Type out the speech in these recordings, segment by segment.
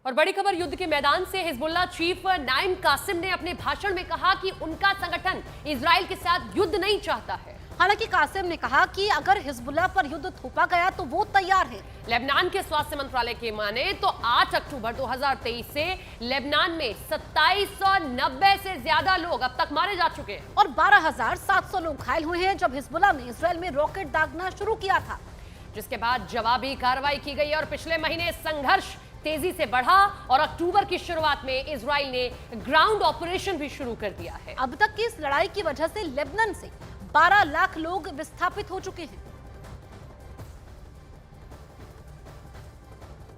और बड़ी खबर युद्ध के मैदान से हिजबुल्लाह चीफ नाइम कासिम ने अपने भाषण में कहा कि उनका संगठन इजराइल के साथ युद्ध नहीं चाहता है। हालांकि कासिम ने कहा कि अगर हिजबुल्लाह पर युद्ध थोपा गया तो वो तैयार है। लेबनान के स्वास्थ्य मंत्रालय के माने तो 8 अक्टूबर 2023 से लेबनान में 2790 से ज्यादा लोग अब तक मारे जा चुके हैं और 12,700 लोग घायल हुए हैं जब हिजबुल्लाह ने इसराइल में रॉकेट दागना शुरू किया था, जिसके बाद जवाबी कार्रवाई की गई और पिछले महीने संघर्ष तेजी से बढ़ा और अक्टूबर की शुरुआत में इजराइल ने ग्राउंड ऑपरेशन भी शुरू कर दिया है। अब तक की इस लड़ाई की वजह से लेबनान से 12 लाख लोग विस्थापित हो चुके हैं।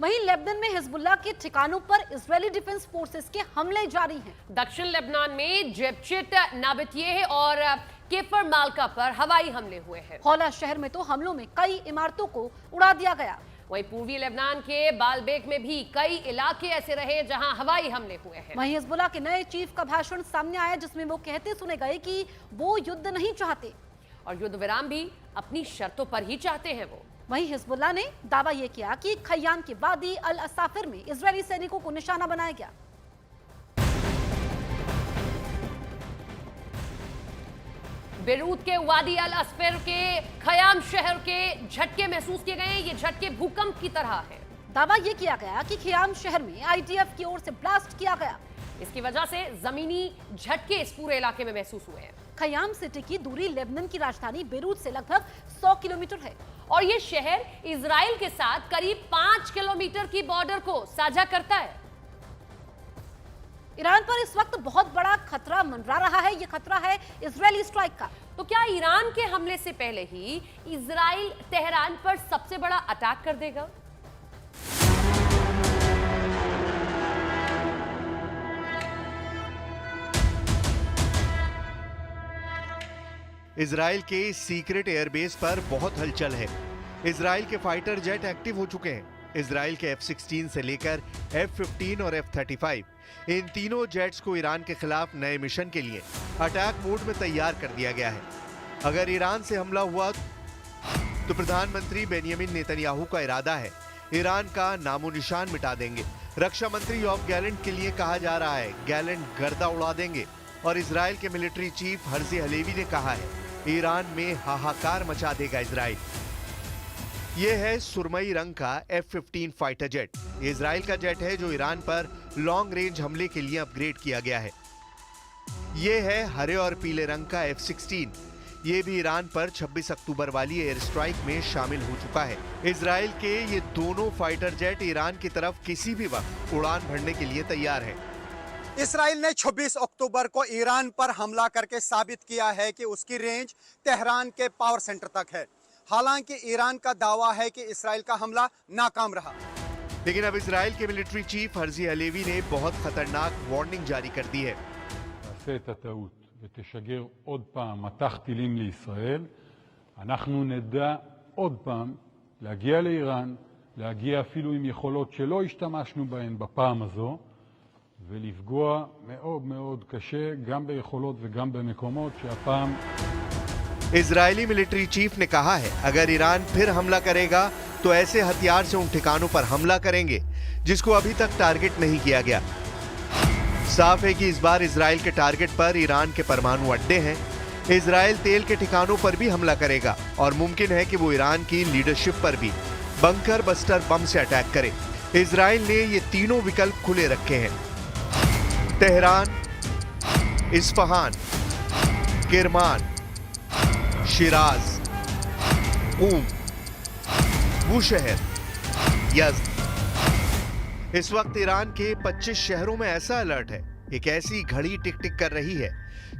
वहीं लेबनान में हिजबुल्लाह के ठिकानों पर इजरायली डिफेंस फोर्सेस के हमले जारी हैं। दक्षिण लेबनान में जेबचिट नाबतिये और केफर मालका पर हवाई हमले हुए हैं। हौला शहर में तो हमलों में कई इमारतों को उड़ा दिया गया। वहीं पूर्वी लेबनान के बालबेक में भी कई इलाके ऐसे रहे जहां हवाई हमले हुए हैं। वहीं हिजबुल्लाह के नए चीफ का भाषण सामने आया जिसमें वो कहते सुने गए कि वो युद्ध नहीं चाहते और युद्ध विराम भी अपनी शर्तों पर ही चाहते हैं। वो वहीं हिजबुल्लाह ने दावा यह किया कि खैयाम के वादी अल असाफिर में इजरायली सैनिकों को निशाना बनाया गया। बेरूत के वादी अल असफर के खयाम शहर के झटके महसूस किए गए। ये झटके भूकंप की तरह है। दावा यह किया गया कि खयाम शहर में आईडीएफ की ओर से ब्लास्ट किया गया। इसकी वजह से जमीनी झटके इस पूरे इलाके में महसूस हुए हैं। खयाम सिटी की दूरी लेबनान की राजधानी बेरूत से लगभग 100 किलोमीटर है और ये शहर इजराइल के साथ करीब 5 किलोमीटर की बॉर्डर को साझा करता है। ईरान पर इस वक्त बहुत बड़ा खतरा मंडरा रहा है। ये खतरा है इजरायली स्ट्राइक का। तो क्या ईरान के हमले से पहले ही इजराइल तेहरान पर सबसे बड़ा अटैक कर देगा? इजराइल के सीक्रेट एयरबेस पर बहुत हलचल है। इजराइल के फाइटर जेट एक्टिव हो चुके हैं। इजराइल के F-16 से लेकर F-15 और F-35 इन तीनों जेट्स को ईरान के खिलाफ नए मिशन के लिए अटैक मोड में तैयार कर दिया गया है। अगर ईरान से हमला हुआ तो प्रधानमंत्री बेंयामिन नेतन्याहू का इरादा है ईरान का नामो निशान मिटा देंगे। रक्षा मंत्री योव गैलेंट के लिए कहा जा रहा है गैलेंट गर्दा उड़ा देंगे और इजराइल के मिलिट्री चीफ हर्जी हलेवी ने कहा है ईरान में हाहाकार मचा देगा इजराइल। यह है सुरमई रंग का F-15 फाइटर जेट। इजराइल का जेट है जो ईरान पर लॉन्ग रेंज हमले के लिए अपग्रेड किया गया है। यह है हरे और पीले रंग का F-16। ये भी ईरान पर 26 अक्टूबर वाली एयर स्ट्राइक में शामिल हो चुका है। इजराइल के ये दोनों फाइटर जेट ईरान की तरफ किसी भी वक्त उड़ान भरने के लिए तैयार है। इसराइल ने 26 अक्टूबर को ईरान पर हमला करके साबित किया है कि उसकी रेंज तेहरान के पावर सेंटर तक है। हालांकि ईरान का दावा है कि इसराइल का हमला नाकाम रहा। लेकिन अब इसराइल के मिलिट्री चीफ हर्जी हलेवी ने बहुत खतरनाक वार्निंग जारी कर दी है। תעשה את הטעות ותשגר עוד פעם מטח טילים לישראל, אנחנו נדע עוד פעם להגיע לאיראן, להגיע אפילו עם יכולות שלא השתמשנו בהן בפעם הזו, ולפגוע מאוד מאוד קשה גם ביכולות וגם במקומות שהפעם इजरायली मिलिट्री चीफ ने कहा है अगर ईरान फिर हमला करेगा तो ऐसे हथियार से उन ठिकानों पर हमला करेंगे जिसको अभी तक टारगेट नहीं किया गया। साफ है कि इस बार इजराइल के टारगेट पर ईरान के परमाणु अड्डे हैं। इजराइल तेल के ठिकानों पर भी हमला करेगा और मुमकिन है कि वो ईरान की लीडरशिप पर भी बंकर बस्टर बम से अटैक करे। इजराइल ने ये तीनों विकल्प खुले रखे हैं। Tehran, Isfahan, Kirman, Siraj, क़ूम, Bushahr, Yazd. इस वक्त ईरान के 25 शहरों में ऐसा अलर्ट है, एक ऐसी घड़ी टिक टिक कर रही है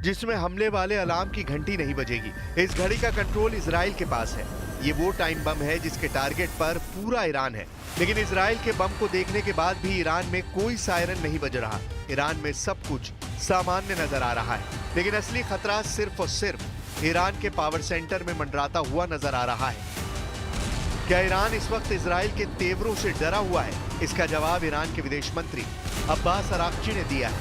जिसमें हमले वाले अलार्म की घंटी नहीं बजेगी। इस घड़ी का कंट्रोल इजराइल के पास है। ये वो टाइम बम है जिसके टारगेट पर पूरा ईरान है। लेकिन इजराइल के बम को देखने के बाद भी ईरान में कोई सायरन नहीं बज रहा। ईरान में सब कुछ सामान्य नजर आ रहा है, लेकिन असली खतरा सिर्फ और सिर्फ ईरान के पावर सेंटर में मंडराता हुआ नजर आ रहा है। क्या ईरान इस वक्त इजराइल के तेवरों से डरा हुआ है? इसका जवाब ईरान के विदेश मंत्री अब्बास अराक्ची ने दिया है।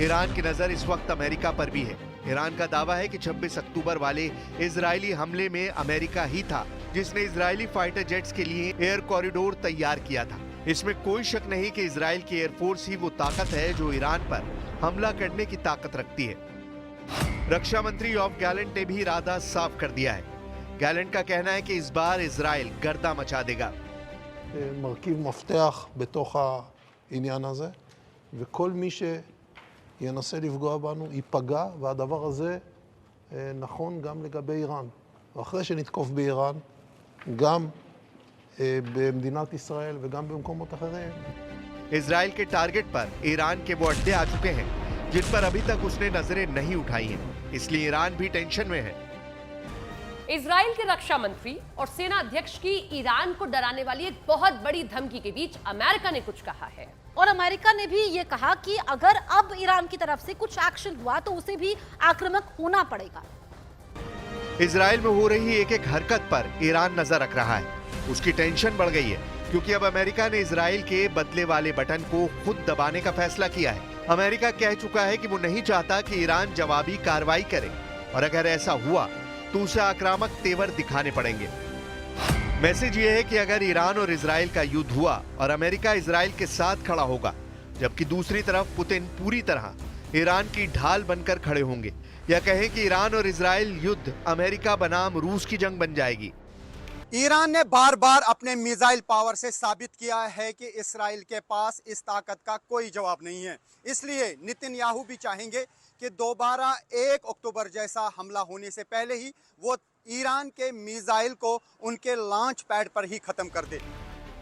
ईरान की नजर इस वक्त अमेरिका पर भी है। ईरान का दावा है कि 26 अक्टूबर वाले इजरायली हमले में अमेरिका ही था जिसने इजरायली फाइटर जेट्स के लिए एयर कॉरिडोर तैयार किया था। इसमें कोई शक नहीं कि इजराइल की एयरफोर्स ही वो ताकत है जो ईरान पर हमला करने की ताकत रखती है। रक्षा मंत्री योव गैलेंट ने भी इरादा साफ कर दिया है। गैलेंट का कहना है कि इस बार इजराइल गर्दा मचा देगा। מרכיב מפתח בתוך העניין הזה, וכל מי שינסה לפגוע בנו ייפגע, והדבר הזה נכון גם לגבי איראן. ואחרי שנתקוף באיראן, גם במדינת ישראל וגם במקומות אחרים. इजराइल के टारगेट पर ईरान के वो अड्डे आ चुके हैं जिन पर अभी तक उसने नजरें नहीं उठाई हैं, इसलिए ईरान भी टेंशन में है। इजराइल के रक्षा मंत्री और सेना अध्यक्ष की ईरान को डराने वाली एक बहुत बड़ी धमकी के बीच अमेरिका ने कुछ कहा है। और अमेरिका ने भी ये कहा कि अगर अब ईरान की तरफ से कुछ एक्शन हुआ तो उसे भी आक्रामक होना पड़ेगा। इजराइल में हो रही एक एक हरकत पर ईरान नजर रख रहा है। उसकी टेंशन बढ़ गई है क्योंकि अब अमेरिका ने इजराइल के बदले वाले बटन को खुद दबाने का फैसला किया है। अमेरिका कह चुका है कि वो नहीं चाहता कि ईरान जवाबी कार्रवाई करे, और अगर ऐसा हुआ तो उसे आक्रामक तेवर दिखाने पड़ेंगे। मैसेज ये है कि अगर ईरान और इजराइल का युद्ध हुआ और अमेरिका इजराइल के साथ खड़ा होगा, जबकि दूसरी तरफ पुतिन पूरी तरह ईरान की ढाल बनकर खड़े होंगे, या कहें कि ईरान और इजराइल युद्ध अमेरिका बनाम रूस की जंग बन जाएगी। ईरान ने बार बार अपने मिसाइल पावर से साबित किया है कि इसराइल के पास इस ताकत का कोई जवाब नहीं है। इसलिए नेतन्याहू भी चाहेंगे कि दोबारा 1 अक्टूबर जैसा हमला होने से पहले ही वो ईरान के मिसाइल को उनके लॉन्च पैड पर ही खत्म कर दे।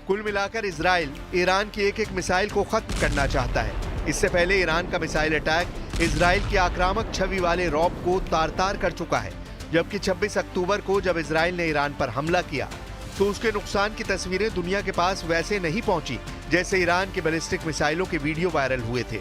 कुल मिलाकर इजराइल ईरान की एक एक मिसाइल को खत्म करना चाहता है। इससे पहले ईरान का मिसाइल अटैक इजराइल की आक्रामक छवि वाले रौब को तार-तार कर चुका है, जबकि 26 अक्टूबर को जब इजराइल ने ईरान पर हमला किया तो उसके नुकसान की तस्वीरें दुनिया के पास वैसे नहीं पहुंची जैसे ईरान के बैलिस्टिक मिसाइलों के वीडियो वायरल हुए थे।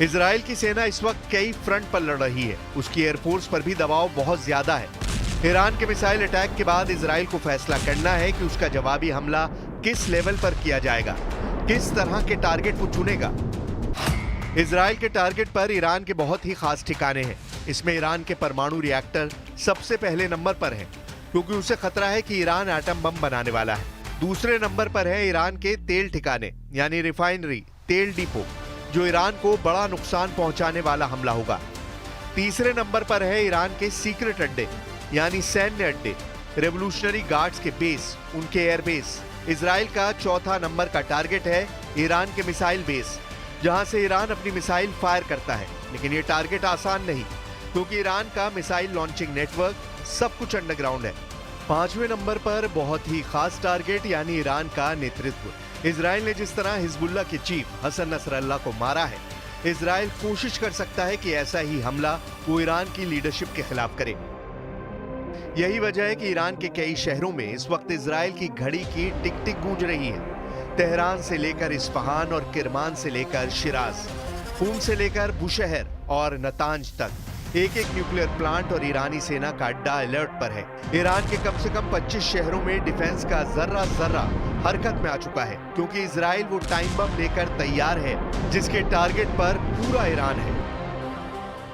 इजराइल की सेना इस वक्त कई फ्रंट पर लड़ रही है। उसकी एयरफोर्स पर भी दबाव बहुत ज्यादा है। ईरान के मिसाइल अटैक के बाद इजराइल को फैसला करना है कि उसका जवाबी हमला किस लेवल पर किया जाएगा, किस तरह के टारगेट वो चुनेगा। इजराइल के टारगेट पर ईरान के बहुत ही खास ठिकाने हैं। इसमें ईरान के परमाणु रिएक्टर सबसे पहले नंबर पर है, क्योंकि उसे खतरा है कि ईरान एटम बम बनाने वाला है। दूसरे नंबर पर है ईरान के तेल ठिकाने यानी रिफाइनरी, तेल डिपो, जो ईरान को बड़ा नुकसान पहुंचाने वाला हमला होगा। तीसरे नंबर पर है ईरान के सीक्रेट अड्डे यानी सैन्य अड्डे, रेवोल्यूशनरी गार्ड्स के बेस, उनके एयरबेस। इजराइल का चौथा नंबर का टारगेट है ईरान के मिसाइल बेस, जहां से ईरान अपनी मिसाइल फायर करता है। लेकिन ये टारगेट आसान नहीं, क्योंकि ईरान का मिसाइल लॉन्चिंग नेटवर्क सब कुछ अंडरग्राउंड है। पांचवें नंबर पर बहुत ही खास टारगेट यानी ईरान का नेतृत्व। इजराइल ने जिस तरह हिजबुल्लाह के चीफ हसन नसरल्लाह को मारा है, इजराइल कोशिश कर सकता है कि ऐसा ही हमला वो ईरान की लीडरशिप के खिलाफ करे। यही वजह है कि ईरान के कई शहरों में इस वक्त इजराइल की घड़ी की टिक टिक गूंज रही है। तेहरान से लेकर इस्फहान और किरमान से लेकर शिराज, खून से लेकर बुशहर और नतांज तक एक एक न्यूक्लियर प्लांट और ईरानी सेना का अड्डा अलर्ट पर है। ईरान के कम से कम 25 शहरों में डिफेंस का जर्रा जर्रा हरकत में आ चुका है, क्योंकि इजराइल वो टाइम बम लेकर तैयार है जिसके टारगेट पर पूरा ईरान है।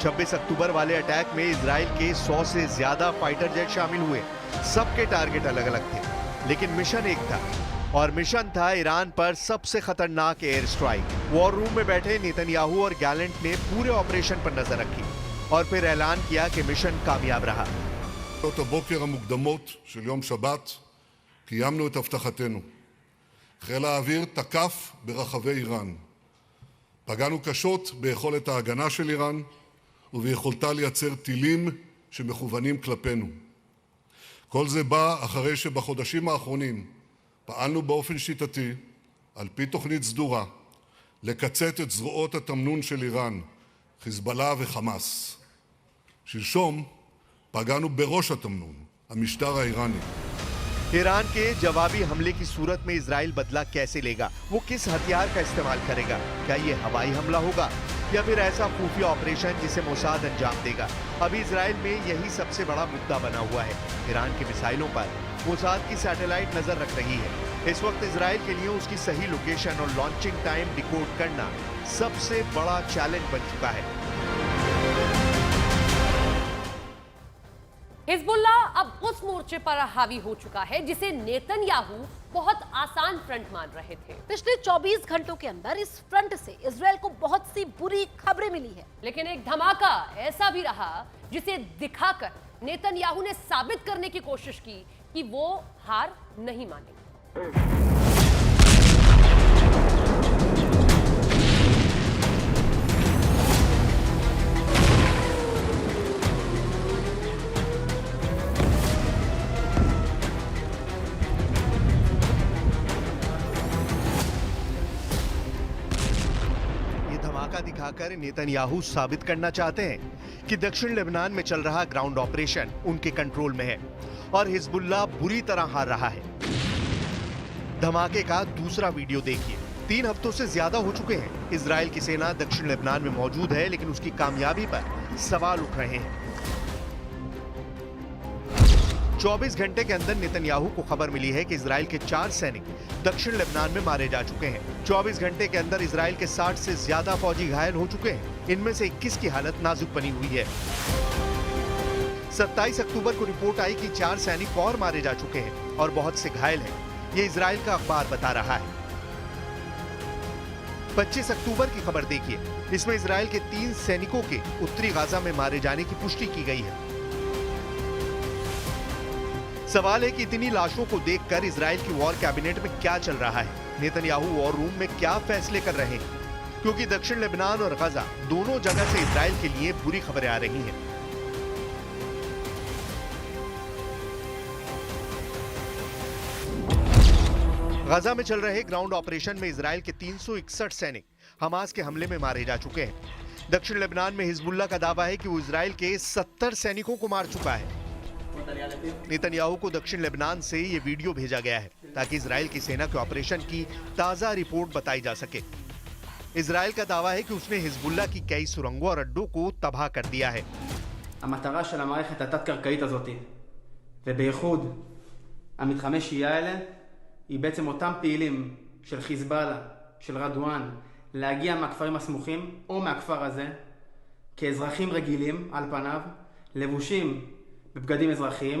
26 अक्टूबर वाले अटैक में इजराइल के 100 से ज्यादा फाइटर जेट शामिल हुए। सबके टारगेट अलग अलग थे, लेकिन मिशन एक था, और मिशन था ईरान पर सबसे खतरनाक एयर स्ट्राइक। वॉर रूम में बैठे नेतन्याहू और गैलेंट ने पूरे ऑपरेशन पर नजर रखी और फिर ऐलान किया कि मिशन कामयाब रहा। בשעות הבוקר המוקדמות של יום שבת קיימנו את הבטחתנו. חיל האוויר תקף ברחבי איראן. פגענו קשות ביכולת ההגנה של איראן וביכולתה לייצר טילים שמכוונים כלפינו. כל זה בא אחרי שבחודשים האחרונים פעלנו באופן שיטתי, על פי תוכנית סדורה, לקצץ את זרועות התמנון של איראן, חיזבאללה וחמאס. שלשום פגענו בראש התמנון, המשטר האיראני. ईरान के जवाबी हमले की सूरत में इजराइल बदला कैसे लेगा? वो किस हथियार का इस्तेमाल करेगा? क्या ये हवाई हमला होगा या फिर ऐसा खुफिया ऑपरेशन जिसे मोसाद अंजाम देगा? अभी इजराइल में यही सबसे बड़ा मुद्दा बना हुआ है। ईरान के मिसाइलों पर मोसाद की सैटेलाइट नजर रख रही है। इस वक्त इजराइल के लिए उसकी सही लोकेशन और लॉन्चिंग टाइम डिकोड करना सबसे बड़ा चैलेंज बन चुका है। हिजबुल्ला अब उस मोर्चे पर हावी हो चुका है जिसे नेतन्याहू बहुत आसान फ्रंट मान रहे थे। पिछले 24 घंटों के अंदर इस फ्रंट से इजराइल को बहुत सी बुरी खबरें मिली है, लेकिन एक धमाका ऐसा भी रहा जिसे दिखाकर नेतन्याहू ने साबित करने की कोशिश की कि वो हार नहीं मानेंगे। दिखाकर नेतन्याहू साबित करना चाहते हैं कि दक्षिण लेबनान में चल रहा ग्राउंड ऑपरेशन उनके कंट्रोल में है और हिजबुल्लाह बुरी तरह हार रहा है। धमाके का दूसरा वीडियो देखिए। 3 हफ्तों से ज्यादा हो चुके हैं इजराइल की सेना दक्षिण लेबनान में मौजूद है, लेकिन उसकी कामयाबी पर सवाल उठ रहे हैं। 24 घंटे के अंदर नेतन्याहू को खबर मिली है कि इजराइल के 4 सैनिक दक्षिण लेबनान में मारे जा चुके हैं। 24 घंटे के अंदर इजराइल के 60 से ज्यादा फौजी घायल हो चुके हैं। इनमें से 21 की हालत नाजुक बनी हुई है। 27 अक्टूबर को रिपोर्ट आई कि 4 सैनिक और मारे जा चुके हैं और बहुत से घायल हैं। ये इजराइल का अखबार बता रहा है। 25 अक्टूबर की खबर देखिए। इसमें इजराइल के 3 सैनिकों के उत्तरी गाजा में मारे जाने की पुष्टि की गई है। सवाल है कि इतनी लाशों को देखकर इजराइल की वॉर कैबिनेट में क्या चल रहा है? नेतन्याहू वॉर रूम में क्या फैसले कर रहे हैं? क्योंकि दक्षिण लेबनान और गजा दोनों जगह से इजराइल के लिए बुरी खबरें आ रही हैं। गजा में चल रहे ग्राउंड ऑपरेशन में इजराइल के 361 सैनिक हमास के हमले में मारे जा चुके हैं। दक्षिण लेबनान में हिजबुल्लाह का दावा है कि वो इजराइल के 70 सैनिकों को मार चुका है। नेतन्याहू को दक्षिण लेबनान से ये वीडियो भेजा गया है ताकि इजराइल की सेना के ऑपरेशन की ताजा रिपोर्ट बताई जा सके। इजराइल का दावा है कि उसने हिजबुल्लाह की कई सुरंगों और अड्डों को तबाह कर दिया है। המטרה של המערכת התת-קרקעית הזאת, ובייחוד המתחמי שהייה האלה, היא בעצם אותם פעילים של חיזבאללה, של רדואן, להגיע מהכפרים הסמוכים או מהכפר הזה כאזרחים רגילים על פניו, לבושים בבגדים אזרחיים.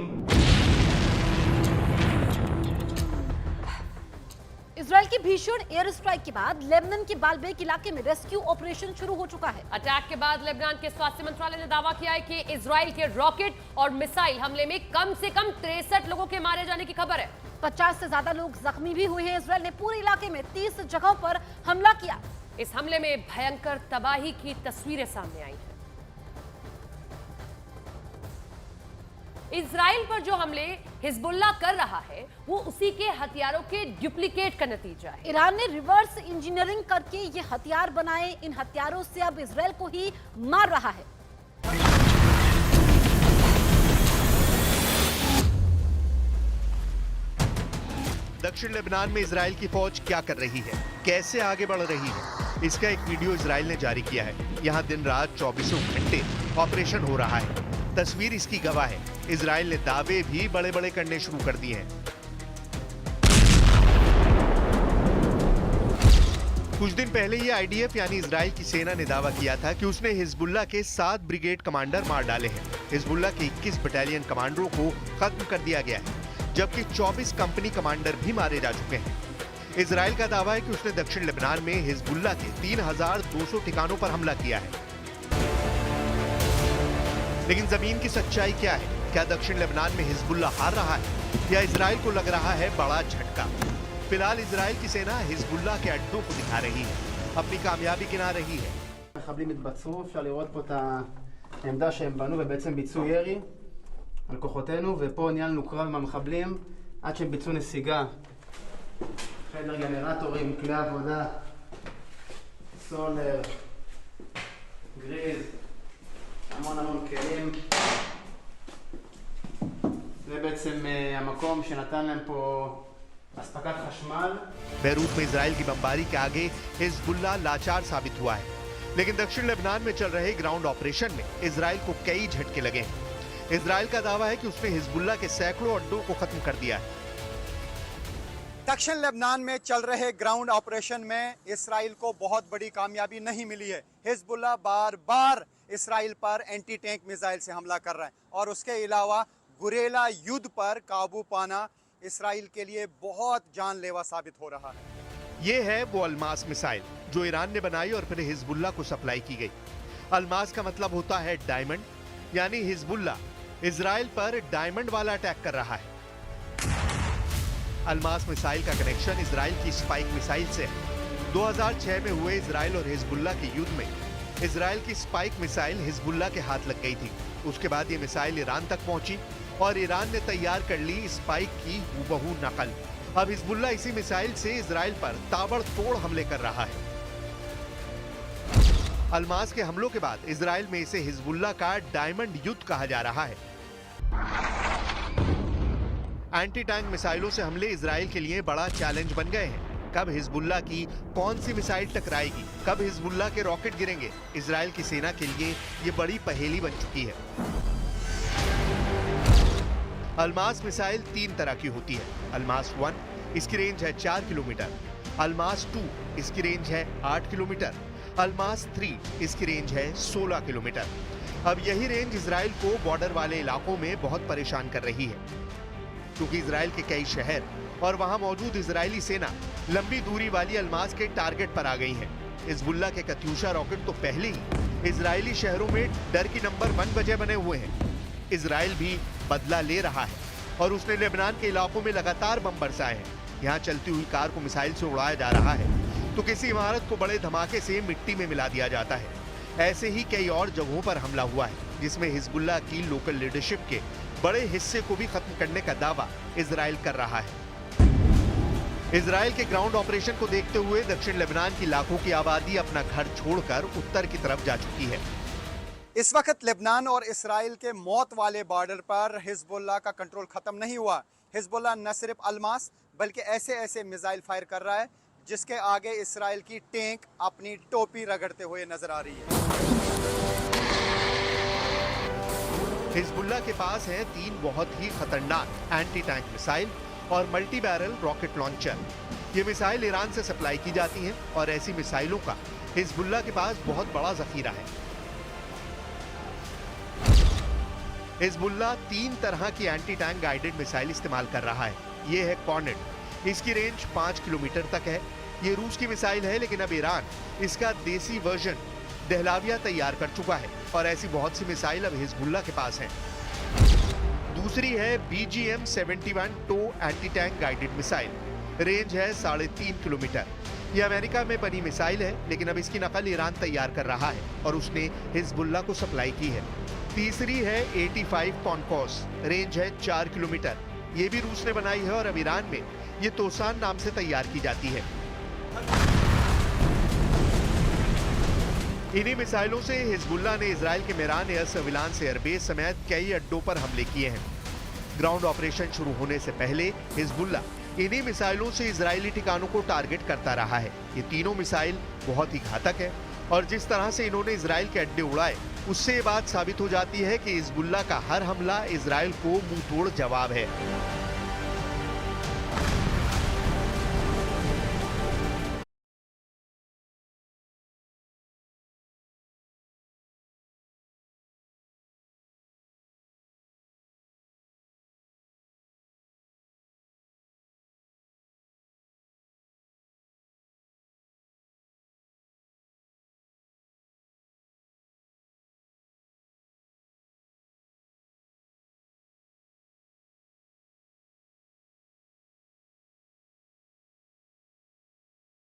इजराइल की भीषण एयर स्ट्राइक के बाद लेबनान के बालबेक इलाके में रेस्क्यू ऑपरेशन शुरू हो चुका है। अटैक के बाद लेबनान के स्वास्थ्य मंत्रालय ने दावा किया है कि इजराइल के रॉकेट और मिसाइल हमले में कम से कम 63 लोगों के मारे जाने की खबर है। 50 से ज्यादा लोग जख्मी भी हुए हैं। इजराइल ने पूरे इलाके में 30 जगहों पर हमला किया। इस हमले में भयंकर तबाही की तस्वीरें सामने आई हैं। इजराइल पर जो हमले हिजबुल्लाह कर रहा है वो उसी के हथियारों के डुप्लीकेट का नतीजा है। ईरान ने रिवर्स इंजीनियरिंग करके ये हथियार बनाए। इन हथियारों से अब इजराइल को ही मार रहा है। दक्षिण लेबनान में इजराइल की फौज क्या कर रही है, कैसे आगे बढ़ रही है, इसका एक वीडियो इजराइल ने जारी किया है। यहाँ दिन रात 24 घंटे ऑपरेशन हो रहा है। तस्वीर इसकी गवाह है। इजराइल ने दावे भी बड़े बड़े करने शुरू कर दिए हैं। कुछ दिन पहले ये आईडीएफ यानी इजराइल की सेना ने दावा किया था कि उसने हिजबुल्लाह के 7 ब्रिगेड कमांडर मार डाले हैं। हिजबुल्लाह के 21 बटालियन कमांडरों को खत्म कर दिया गया है, जबकि 24 कंपनी कमांडर भी मारे जा चुके हैं। इजराइल का दावा है कि उसने दक्षिण लेबनान में हिजबुल्लाह के 3200 ठिकानों पर हमला किया है। लेकिन जमीन की सच्चाई क्या है? क्या दक्षिण लेबनान में हिजबुल्लाह हार रहा है या इजराइल को लग रहा है बड़ा झटका? फिलहाल इजराइल की सेना हिजबुल्लाह के अड्डों को दिखा रही है, अपनी कामयाबी गिना रही है। מחבלים התבצרו, אפשר לראות פה את העמדה שהם בנו ובעצם ביצעו ירי על כוחותינו, ופה ניהלנו קרב עם המחבלים עד שהם ביצעו נסיגה. חדר גנרטורים, כלי עבודה, סולר, גריז, המון כלים. זה בעצם המקום שנתן להם פה अस्पताल खशमाल। बैरूत में इजराइल की बमबारी के आगे हिजबुल्लाह लाचार साबित हुआ है, लेकिन दक्षिण लेबनान में चल रहे ग्राउंड ऑपरेशन में इजराइल को कई झटके लगे हैं। इजराइल का दावा है कि उसने हिजबुल्लाह के सैकड़ों अड्डों को खत्म कर दिया है। दक्षिण लेबनान में चल रहे ग्राउंड ऑपरेशन में इजराइल को बहुत बड़ी कामयाबी नहीं मिली है। हिजबुल्लाह बार बार इजराइल पर एंटी टैंक मिसाइल से हमला कर रहा है और उसके अलावा गुरेला युद्ध पर काबू पाना इजराइल के लिए बहुत जानलेवा साबित हो रहा है। ये है वो अलमास मिसाइल जो ईरान ने बनाई और फिर हिजबुल्लाह को सप्लाई की गई। अलमास का मतलब होता है डायमंड, यानी हिजबुल्लाह इजराइल पर डायमंड वाला अटैक कर रहा है। अलमास मिसाइल का कनेक्शन इजराइल की स्पाइक मिसाइल से है। 2006 में हुए इजराइल और हिजबुल्लाह के युद्ध में इजराइल की स्पाइक मिसाइल हिजबुल्लाह के हाथ लग गई थी। उसके बाद ये मिसाइल ईरान तक पहुंची और ईरान ने तैयार कर ली स्पाइक की हूबहू नकल। अब हिजबुल्लाह इसी मिसाइल से इजराइल पर ताबड़तोड़ हमले कर रहा है। अलमास के हमलों के बाद इजराइल में इसे हिजबुल्लाह का डायमंड युद्ध कहा जा रहा है। एंटी टैंक मिसाइलों से हमले इजराइल के लिए बड़ा चैलेंज बन गए हैं। कब हिजबुल्लाह की कौन सी मिसाइल टकराएगी, कब हिजबुल्लाह के रॉकेट गिरेंगे, इजराइल की सेना के लिए ये बड़ी पहेली बन चुकी है। अलमास मिसाइल 3 तरह की होती है। अलमास 1 इसकी रेंज है 4 किलोमीटर, अलमास 2 इसकी रेंज है 8 किलोमीटर, अलमास 3 इसकी रेंज है 16 किलोमीटर। अब यही रेंज इजराइल को बॉर्डर वाले इलाकों में बहुत परेशान कर रही है, क्योंकि इजराइल के कई शहर और वहां मौजूद इजरायली सेना लंबी दूरी वाली अलमास के टारगेट पर आ गई है। हिजबुल्लाह के कत्यूशा रॉकेट तो पहले ही इजरायली शहरों में डर की नंबर 1 वजह बने हुए हैं। इजराइल भी बदला ले रहा है और उसने लेबनान के इलाकों में लगातार बम बरसाए हैं। यहाँ चलती हुई कार को मिसाइल से उड़ाया जा रहा है तो किसी इमारत को बड़े धमाके से मिट्टी में मिला दिया जाता है। ऐसे ही कई और जगहों पर हमला हुआ है, जिसमें हिजबुल्लाह की लोकल लीडरशिप के बड़े हिस्से को भी खत्म करने का दावा इजराइल कर रहा है। इजराइल के ग्राउंड ऑपरेशन को देखते हुए दक्षिण लेबनान की लाखों की आबादी अपना घर छोड़कर उत्तर की तरफ जा चुकी है। इस वक्त लेबनान और इजराइल के मौत वाले बॉर्डर पर हिजबुल्लाह का कंट्रोल खत्म नहीं हुआ। हिजबुल्लाह न सिर्फ अलमास बल्कि ऐसे मिसाइल फायर कर रहा है जिसके आगे इजराइल की टैंक अपनी टोपी रगड़ते हुए नजर आ रही है। हिजबुल्लाह के पास है 3 बहुत ही खतरनाक एंटी टैंक मिसाइल और मल्टी बैरल रॉकेट लॉन्चर। ये मिसाइल ईरान से सप्लाई की जाती हैं और ऐसी मिसाइलों का हिजबुल्लाह के पास बहुत बड़ा जखीरा है। हिजबुल्लाह 3 तरह की एंटी टैंक गाइडेड मिसाइल इस्तेमाल कर रहा है। ये है कॉर्नेट, इसकी रेंज 5 किलोमीटर तक है। ये रूस की मिसाइल है, लेकिन अब ईरान इसका देसी वर्जन दहलाविया तैयार कर चुका है और ऐसी बहुत सी मिसाइल अब हिजबुल्लाह के पास हैं। दूसरी है BGM-71 tow anti tank guided missile, range है 3.5 किलोमीटर। ये अमेरिका में बनी मिसाइल है, लेकिन अब इसकी नकल ईरान तैयार कर रहा है और उसने हिजबुल्लाह को सप्लाई की है। तीसरी है 85 कॉनकॉस, रेंज है 4 किलोमीटर। ये भी रूस ने बनाई है और अब ईरान में ये तोसान नाम से तैयार की जाती है। इन्हीं मिसाइलों से हिजबुल्लाह ने इजराइल के मेरान एयर सर्विलांस एयरबेस समेत कई अड्डों पर हमले किए हैं। ग्राउंड ऑपरेशन शुरू होने से पहले हिजबुल्लाह इन्हीं मिसाइलों से इजरायली ठिकानों को टारगेट करता रहा है। ये तीनों मिसाइल बहुत ही घातक है और जिस तरह से इन्होंने इजराइल के अड्डे उड़ाए, उससे ये बात साबित हो जाती है कि हिजबुल्लाह का हर हमला इजराइल को मुंह तोड़ जवाब है।